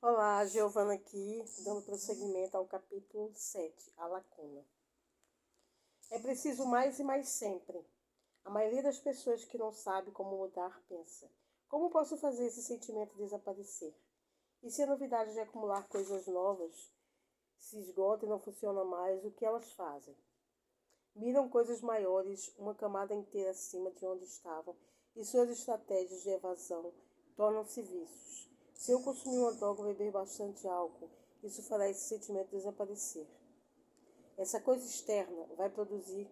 Olá, Giovana aqui, dando prosseguimento ao capítulo 7, a lacuna. É preciso mais e mais sempre. A maioria das pessoas que não sabe como mudar pensa: como posso fazer esse sentimento desaparecer? E se a novidade de acumular coisas novas se esgota e não funciona mais, o que elas fazem? Miram coisas maiores, uma camada inteira acima de onde estavam, e suas estratégias de evasão tornam-se vícios. Se eu consumir uma droga ou beber bastante álcool, isso fará esse sentimento desaparecer. Essa coisa externa vai produzir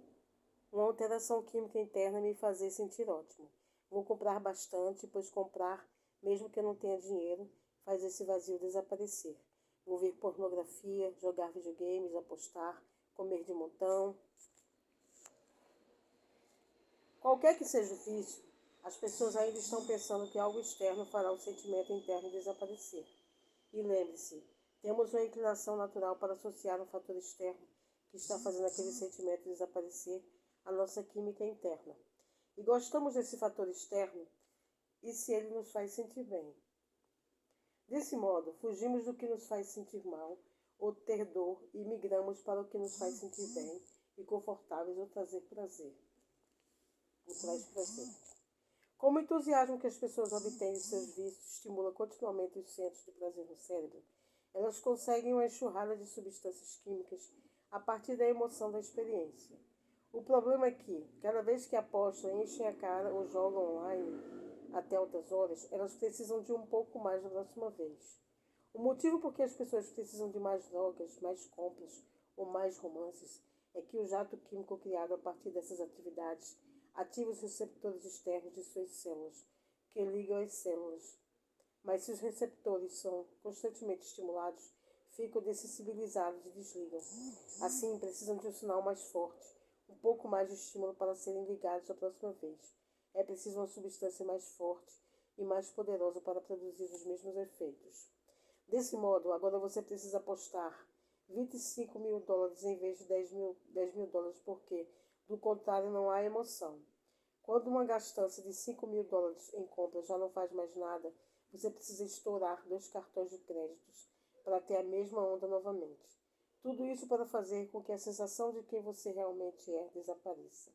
uma alteração química interna e me fazer sentir ótimo. Vou comprar bastante, pois comprar, mesmo que eu não tenha dinheiro, faz esse vazio desaparecer. Vou ver pornografia, jogar videogames, apostar, comer de montão. Qualquer que seja o vício, as pessoas ainda estão pensando que algo externo fará o sentimento interno desaparecer. E lembre-se, temos uma inclinação natural para associar um fator externo que está fazendo aquele sentimento desaparecer à nossa química interna. E gostamos desse fator externo e se ele nos faz sentir bem. Desse modo, fugimos do que nos faz sentir mal ou ter dor e migramos para o que nos faz sentir bem e confortáveis ou trazer prazer. Como o entusiasmo que as pessoas obtêm de seus vícios estimula continuamente os centros de prazer no cérebro, elas conseguem uma enxurrada de substâncias químicas a partir da emoção da experiência. O problema é que, cada vez que apostam, enchem a cara ou jogam online até altas horas, elas precisam de um pouco mais da próxima vez. O motivo por que as pessoas precisam de mais drogas, mais compras ou mais romances é que o jato químico criado a partir dessas atividades ativa os receptores externos de suas células, que ligam as células. Mas se os receptores são constantemente estimulados, ficam dessensibilizados e desligam. Assim, precisam de um sinal mais forte, um pouco mais de estímulo para serem ligados a próxima vez. É preciso uma substância mais forte e mais poderosa para produzir os mesmos efeitos. Desse modo, agora você precisa apostar $25.000 em vez de $10.000, porque, do contrário, não há emoção. Quando uma gastança de $5.000 em compras já não faz mais nada, você precisa estourar 2 cartões de créditos para ter a mesma onda novamente. Tudo isso para fazer com que a sensação de quem você realmente é desapareça.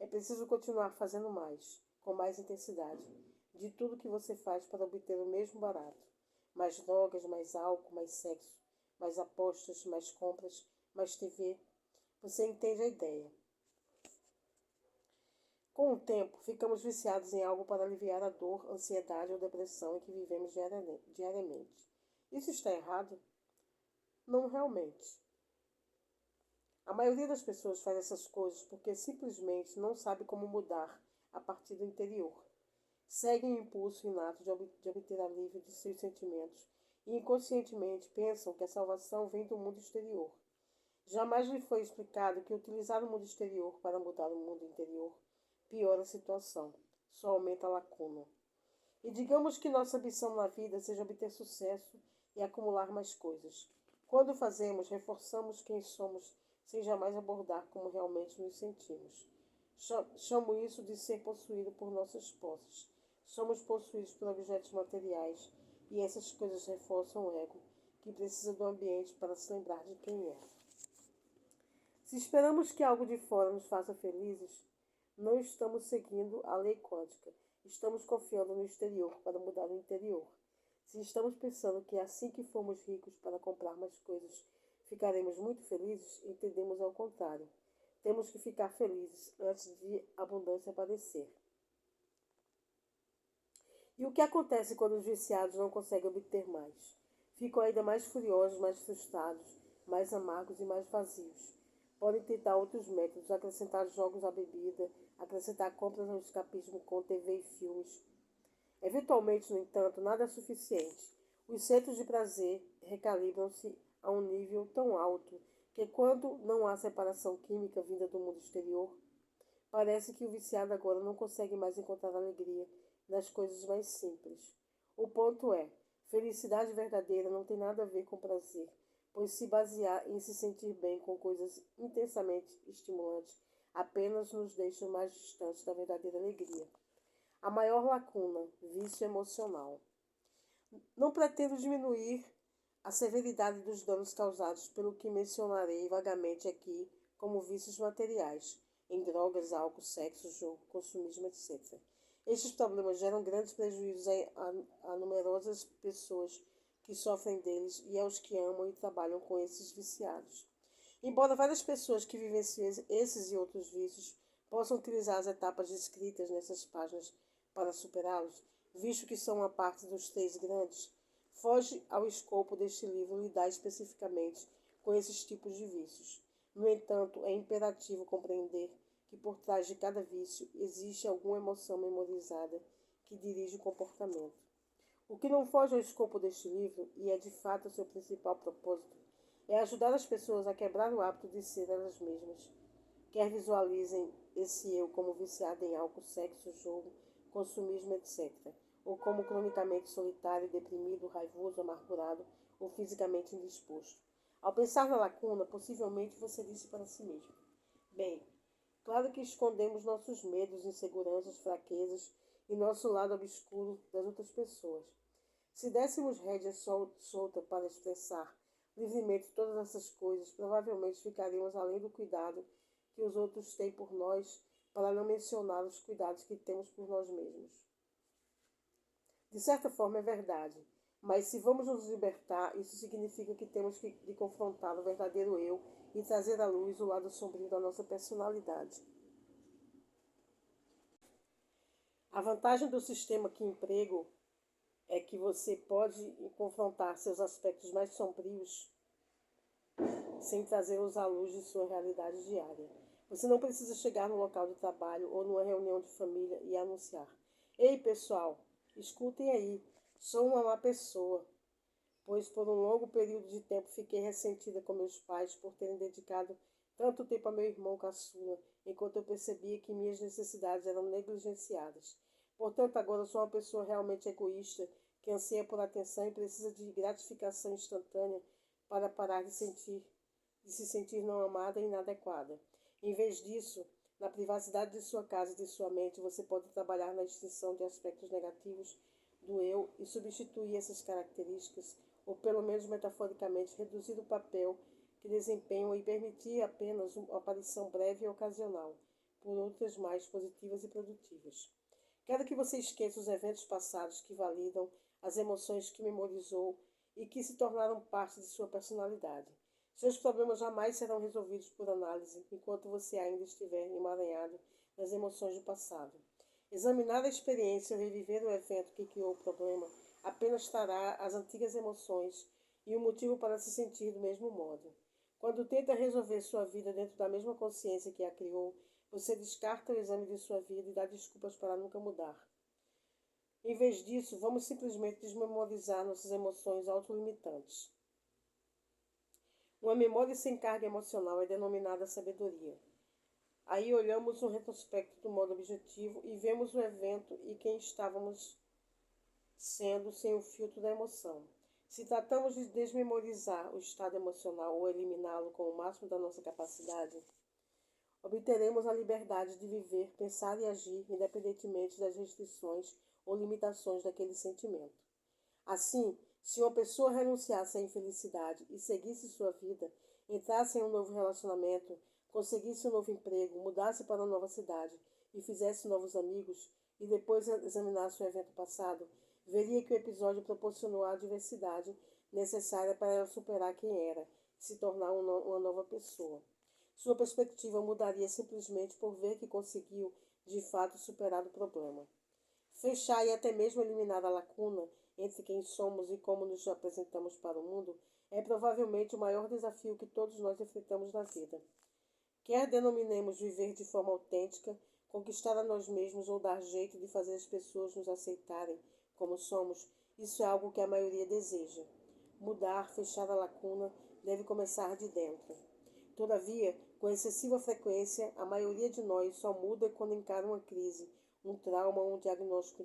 É preciso continuar fazendo mais, com mais intensidade, de tudo que você faz para obter o mesmo barato. Mais drogas, mais álcool, mais sexo, mais apostas, mais compras, mais TV. Você entende a ideia. Com o tempo, ficamos viciados em algo para aliviar a dor, ansiedade ou depressão em que vivemos diariamente. Isso está errado? Não realmente. A maioria das pessoas faz essas coisas porque simplesmente não sabe como mudar a partir do interior. Seguem o impulso inato de obter alívio de seus sentimentos e inconscientemente pensam que a salvação vem do mundo exterior. Jamais lhe foi explicado que utilizar o mundo exterior para mudar o mundo interior piora a situação, só aumenta a lacuna. E digamos que nossa ambição na vida seja obter sucesso e acumular mais coisas. Quando fazemos, reforçamos quem somos sem jamais abordar como realmente nos sentimos. Chamo isso de ser possuído por nossas posses. Somos possuídos por objetos materiais e essas coisas reforçam o ego, que precisa do ambiente para se lembrar de quem é. Se esperamos que algo de fora nos faça felizes, não estamos seguindo a lei quântica. Estamos confiando no exterior para mudar o interior. Se estamos pensando que assim que formos ricos para comprar mais coisas, ficaremos muito felizes, entendemos ao contrário. Temos que ficar felizes antes de a abundância aparecer. E o que acontece quando os viciados não conseguem obter mais? Ficam ainda mais furiosos, mais frustrados, mais amargos e mais vazios. Podem tentar outros métodos, acrescentar jogos à bebida, acrescentar compras ao escapismo com TV e filmes. Eventualmente, no entanto, nada é suficiente. Os centros de prazer recalibram-se a um nível tão alto que, quando não há separação química vinda do mundo exterior, parece que o viciado agora não consegue mais encontrar alegria nas coisas mais simples. O ponto é, felicidade verdadeira não tem nada a ver com prazer, pois se basear em se sentir bem com coisas intensamente estimulantes apenas nos deixa mais distantes da verdadeira alegria. A maior lacuna, vício emocional. Não pretendo diminuir a severidade dos danos causados pelo que mencionarei vagamente aqui como vícios materiais, em drogas, álcool, sexo, jogo, consumismo, etc. Estes problemas geram grandes prejuízos a numerosas pessoas que sofrem deles e aos que amam e trabalham com esses viciados. Embora várias pessoas que vivenciam esses e outros vícios possam utilizar as etapas descritas nessas páginas para superá-los, visto que são uma parte dos três grandes, foge ao escopo deste livro lidar especificamente com esses tipos de vícios. No entanto, é imperativo compreender que por trás de cada vício existe alguma emoção memorizada que dirige o comportamento. O que não foge ao escopo deste livro, e é de fato o seu principal propósito, é ajudar as pessoas a quebrar o hábito de ser elas mesmas. Quer visualizem esse eu como viciado em álcool, sexo, jogo, consumismo, etc., ou como cronicamente solitário, deprimido, raivoso, amargurado ou fisicamente indisposto. Ao pensar na lacuna, possivelmente você disse para si mesmo: bem, claro que escondemos nossos medos, inseguranças, fraquezas e nosso lado obscuro das outras pessoas. Se dessemos rédea solta para expressar livremente todas essas coisas, provavelmente ficaríamos além do cuidado que os outros têm por nós, para não mencionar os cuidados que temos por nós mesmos. De certa forma é verdade, mas se vamos nos libertar, isso significa que temos de confrontar o verdadeiro eu e trazer à luz o lado sombrio da nossa personalidade. A vantagem do sistema que emprego é que você pode confrontar seus aspectos mais sombrios sem trazê-los à luz de sua realidade diária. Você não precisa chegar no local de trabalho ou numa reunião de família e anunciar: ei, pessoal, escutem aí, sou uma má pessoa, pois por um longo período de tempo fiquei ressentida com meus pais por terem dedicado tanto tempo a meu irmão caçula, enquanto eu percebia que minhas necessidades eram negligenciadas. Portanto, agora sou uma pessoa realmente egoísta, que anseia por atenção e precisa de gratificação instantânea para parar de se sentir não amada e inadequada. Em vez disso, na privacidade de sua casa e de sua mente, você pode trabalhar na extinção de aspectos negativos do eu e substituir essas características, ou pelo menos metaforicamente reduzir o papel que desempenham e permitir apenas uma aparição breve e ocasional, por outras mais positivas e produtivas. Quero que você esqueça os eventos passados que validam as emoções que memorizou e que se tornaram parte de sua personalidade. Seus problemas jamais serão resolvidos por análise enquanto você ainda estiver emaranhado nas emoções do passado. Examinar a experiência ou reviver o evento que criou o problema apenas trará as antigas emoções e o motivo para se sentir do mesmo modo. Quando tenta resolver sua vida dentro da mesma consciência que a criou, você descarta o exame de sua vida e dá desculpas para nunca mudar. Em vez disso, vamos simplesmente desmemorizar nossas emoções autolimitantes. Uma memória sem carga emocional é denominada sabedoria. Aí olhamos no retrospecto do modo objetivo e vemos o evento e quem estávamos sendo sem o filtro da emoção. Se tratamos de desmemorizar o estado emocional ou eliminá-lo com o máximo da nossa capacidade, obteremos a liberdade de viver, pensar e agir independentemente das restrições ou limitações daquele sentimento. Assim, se uma pessoa renunciasse à infelicidade e seguisse sua vida, entrasse em um novo relacionamento, conseguisse um novo emprego, mudasse para uma nova cidade e fizesse novos amigos, e depois examinasse o evento passado, veria que o episódio proporcionou a diversidade necessária para ela superar quem era e se tornar uma nova pessoa. Sua perspectiva mudaria simplesmente por ver que conseguiu, de fato, superar o problema. Fechar e até mesmo eliminar a lacuna entre quem somos e como nos apresentamos para o mundo é provavelmente o maior desafio que todos nós enfrentamos na vida. Quer denominemos viver de forma autêntica, conquistar a nós mesmos ou dar jeito de fazer as pessoas nos aceitarem como somos, isso é algo que a maioria deseja. Mudar, fechar a lacuna, deve começar de dentro. Todavia, com excessiva frequência, a maioria de nós só muda quando encara uma crise, um trauma ou um diagnóstico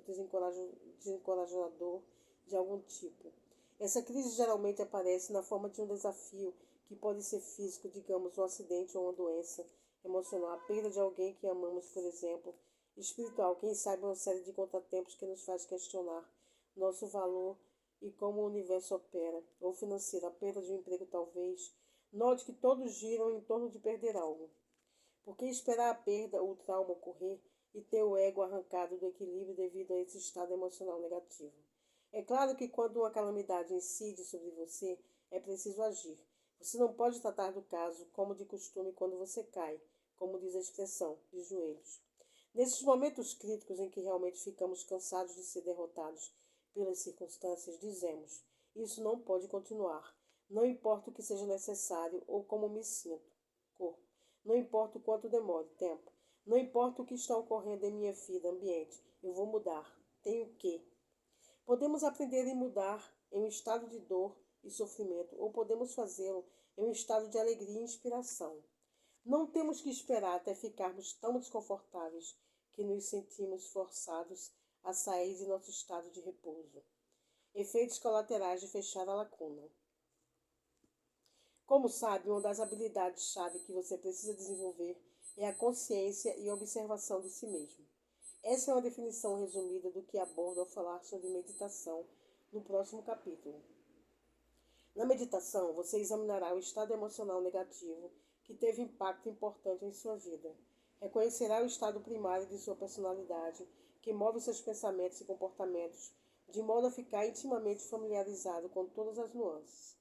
desencorajador de algum tipo. Essa crise geralmente aparece na forma de um desafio que pode ser físico, digamos, um acidente ou uma doença emocional, a perda de alguém que amamos, por exemplo, espiritual, quem sabe uma série de contratempos que nos faz questionar nosso valor e como o universo opera, ou financeiro, a perda de um emprego talvez, note que todos giram em torno de perder algo. Por que esperar a perda ou o trauma ocorrer e ter o ego arrancado do equilíbrio devido a esse estado emocional negativo? É claro que quando uma calamidade incide sobre você, é preciso agir. Você não pode tratar do caso como de costume quando você cai, como diz a expressão, de joelhos. Nesses momentos críticos em que realmente ficamos cansados de ser derrotados pelas circunstâncias, dizemos: isso não pode continuar. Não importa o que seja necessário ou como me sinto. Corpo. Não importa o quanto demore, tempo. Não importa o que está ocorrendo em minha vida, ambiente. Eu vou mudar. Tenho que. Podemos aprender e mudar em um estado de dor e sofrimento, ou podemos fazê-lo em um estado de alegria e inspiração. Não temos que esperar até ficarmos tão desconfortáveis que nos sentimos forçados a sair de nosso estado de repouso. Efeitos colaterais de fechar a lacuna. Como sabe, uma das habilidades-chave que você precisa desenvolver é a consciência e observação de si mesmo. Essa é uma definição resumida do que abordo ao falar sobre meditação no próximo capítulo. Na meditação, você examinará o estado emocional negativo que teve impacto importante em sua vida. Reconhecerá o estado primário de sua personalidade, que move seus pensamentos e comportamentos, de modo a ficar intimamente familiarizado com todas as nuances.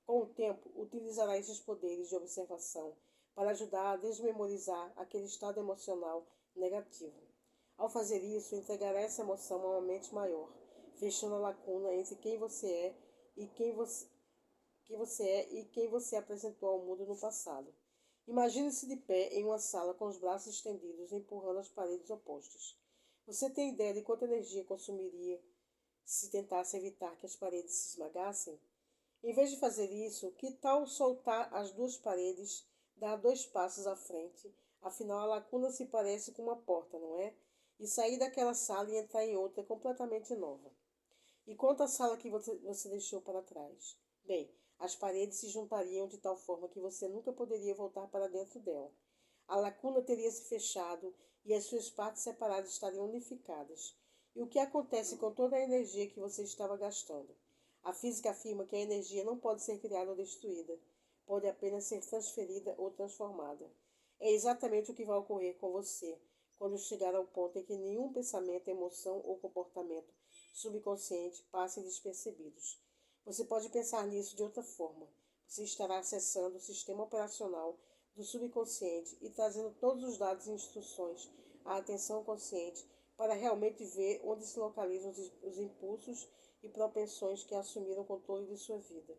Com o tempo, utilizará esses poderes de observação para ajudar a desmemorizar aquele estado emocional negativo. Ao fazer isso, entregará essa emoção a uma mente maior, fechando a lacuna entre quem você é e quem você apresentou ao mundo no passado. Imagine-se de pé em uma sala com os braços estendidos, empurrando as paredes opostas. Você tem ideia de quanta energia consumiria se tentasse evitar que as paredes se esmagassem? Em vez de fazer isso, que tal soltar as duas paredes, dar 2 passos à frente? Afinal, a lacuna se parece com uma porta, não é? E sair daquela sala e entrar em outra completamente nova. E quanto à sala que você deixou para trás? Bem, as paredes se juntariam de tal forma que você nunca poderia voltar para dentro dela. A lacuna teria se fechado e as suas partes separadas estariam unificadas. E o que acontece com toda a energia que você estava gastando? A física afirma que a energia não pode ser criada ou destruída, pode apenas ser transferida ou transformada. É exatamente o que vai ocorrer com você quando chegar ao ponto em que nenhum pensamento, emoção ou comportamento subconsciente passem despercebidos. Você pode pensar nisso de outra forma. Você estará acessando o sistema operacional do subconsciente e trazendo todos os dados e instruções à atenção consciente para realmente ver onde se localizam os impulsos e propensões que assumiram o controle de sua vida.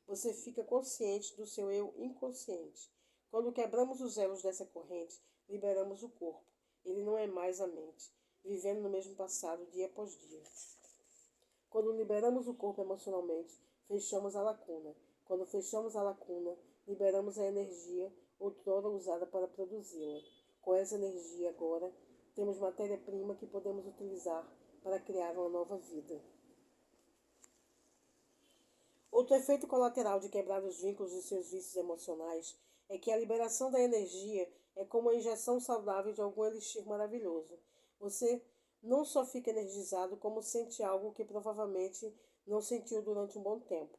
Você fica consciente do seu eu inconsciente. Quando quebramos os elos dessa corrente, liberamos o corpo. Ele não é mais a mente, vivendo no mesmo passado dia após dia. Quando liberamos o corpo emocionalmente, fechamos a lacuna. Quando fechamos a lacuna, liberamos a energia outrora usada para produzi-la. Com essa energia agora, temos matéria-prima que podemos utilizar para criar uma nova vida. Outro efeito colateral de quebrar os vínculos de seus vícios emocionais é que a liberação da energia é como a injeção saudável de algum elixir maravilhoso. Você não só fica energizado, como sente algo que provavelmente não sentiu durante um bom tempo.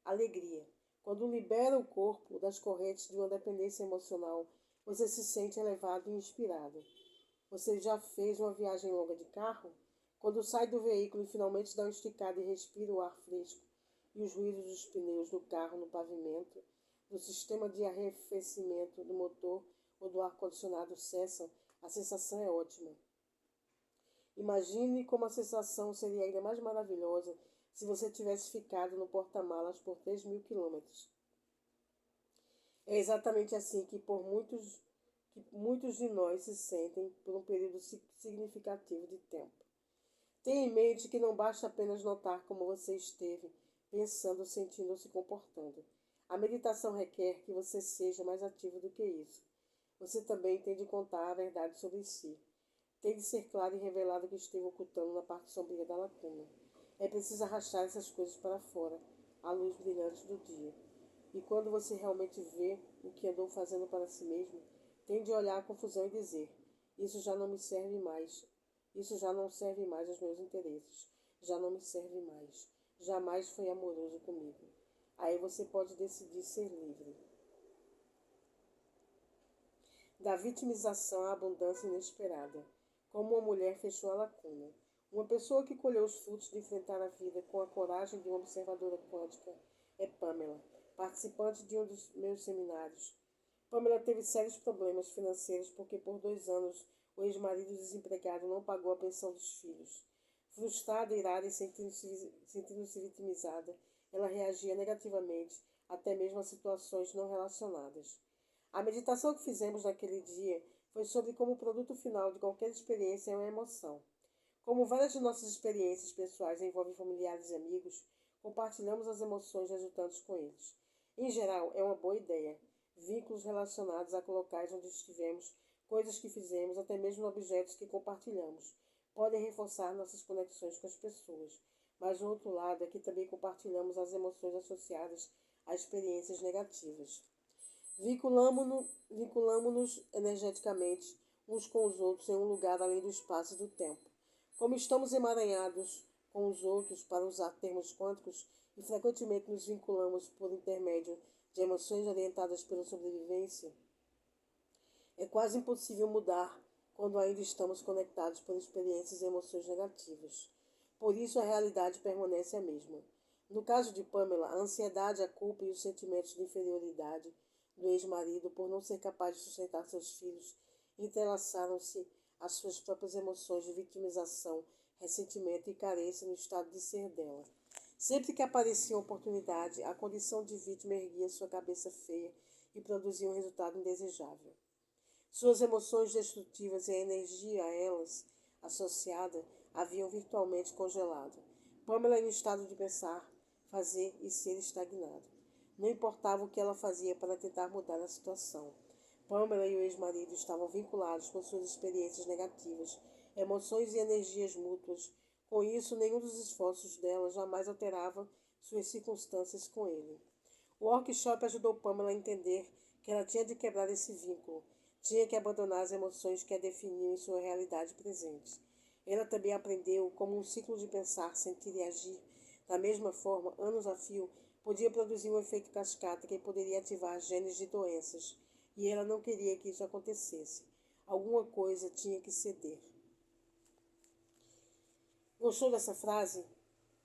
Alegria. Quando libera o corpo das correntes de uma dependência emocional, você se sente elevado e inspirado. Você já fez uma viagem longa de carro? Quando sai do veículo e finalmente dá uma esticada e respira o ar fresco e os ruídos dos pneus do carro no pavimento, do sistema de arrefecimento do motor ou do ar-condicionado cessam, a sensação é ótima. Imagine como a sensação seria ainda mais maravilhosa se você tivesse ficado no porta-malas por 3.000 quilômetros. É exatamente assim que muitos de nós se sentem por um período significativo de tempo. Tenha em mente que não basta apenas notar como você esteve, pensando, sentindo ou se comportando. A meditação requer que você seja mais ativo do que isso. Você também tem de contar a verdade sobre si. Tem de ser claro e revelar o que esteve ocultando na parte sombria da lacuna. É preciso arrastar essas coisas para fora, à luz brilhante do dia. E quando você realmente vê o que andou fazendo para si mesmo, tem de olhar a confusão e dizer: isso já não me serve mais. Isso já não serve mais aos meus interesses. Já não me serve mais. jamais foi amoroso comigo. Aí você pode decidir ser livre. Da vitimização à abundância inesperada. Como uma mulher fechou a lacuna. Uma pessoa que colheu os frutos de enfrentar a vida com a coragem de uma observadora quântica é Pamela, participante de um dos meus seminários. Pamela teve sérios problemas financeiros porque por 2 anos o ex-marido desempregado não pagou a pensão dos filhos. Frustrada, irada e sentindo-se vitimizada, ela reagia negativamente, até mesmo a situações não relacionadas. A meditação que fizemos naquele dia foi sobre como o produto final de qualquer experiência é uma emoção. Como várias de nossas experiências pessoais envolvem familiares e amigos, compartilhamos as emoções resultantes com eles. Em geral, é uma boa ideia. Vínculos relacionados a locais onde estivemos, coisas que fizemos, até mesmo objetos que compartilhamos, podem reforçar nossas conexões com as pessoas. Mas, do outro lado, é que também compartilhamos as emoções associadas a experiências negativas. Vinculamo-nos energeticamente uns com os outros em um lugar além do espaço e do tempo. Como estamos emaranhados com os outros, para usar termos quânticos, e frequentemente nos vinculamos por intermédio de emoções orientadas pela sobrevivência, é quase impossível mudar quando ainda estamos conectados por experiências e emoções negativas. Por isso, a realidade permanece a mesma. No caso de Pamela, a ansiedade, a culpa e os sentimentos de inferioridade do ex-marido por não ser capaz de sustentar seus filhos entrelaçaram-se às suas próprias emoções de vitimização, ressentimento e carência no estado de ser dela. Sempre que aparecia uma oportunidade, a condição de vítima erguia sua cabeça feia e produzia um resultado indesejável. Suas emoções destrutivas e a energia a elas associada haviam virtualmente congelado. Pamela, em um estado de pensar, fazer e ser estagnado. Não importava o que ela fazia para tentar mudar a situação. Pamela e o ex-marido estavam vinculados com suas experiências negativas, emoções e energias mútuas. Com isso, nenhum dos esforços dela jamais alterava suas circunstâncias com ele. O workshop ajudou Pamela a entender que ela tinha de quebrar esse vínculo. Tinha que abandonar as emoções que a definiam em sua realidade presente. Ela também aprendeu como um ciclo de pensar, sentir e agir, da mesma forma, anos a fio, podia produzir um efeito cascata que poderia ativar genes de doenças. E ela não queria que isso acontecesse. Alguma coisa tinha que ceder. Gostou dessa frase?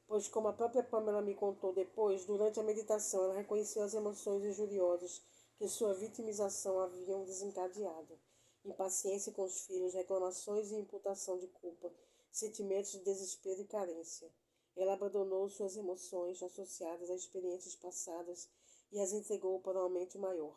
Pois, como a própria Pamela me contou depois, durante a meditação ela reconheceu as emoções injuriosas que sua vitimização haviam desencadeado. Impaciência com os filhos, reclamações e imputação de culpa, sentimentos de desespero e carência. Ela abandonou suas emoções associadas a experiências passadas e as entregou para uma mente maior.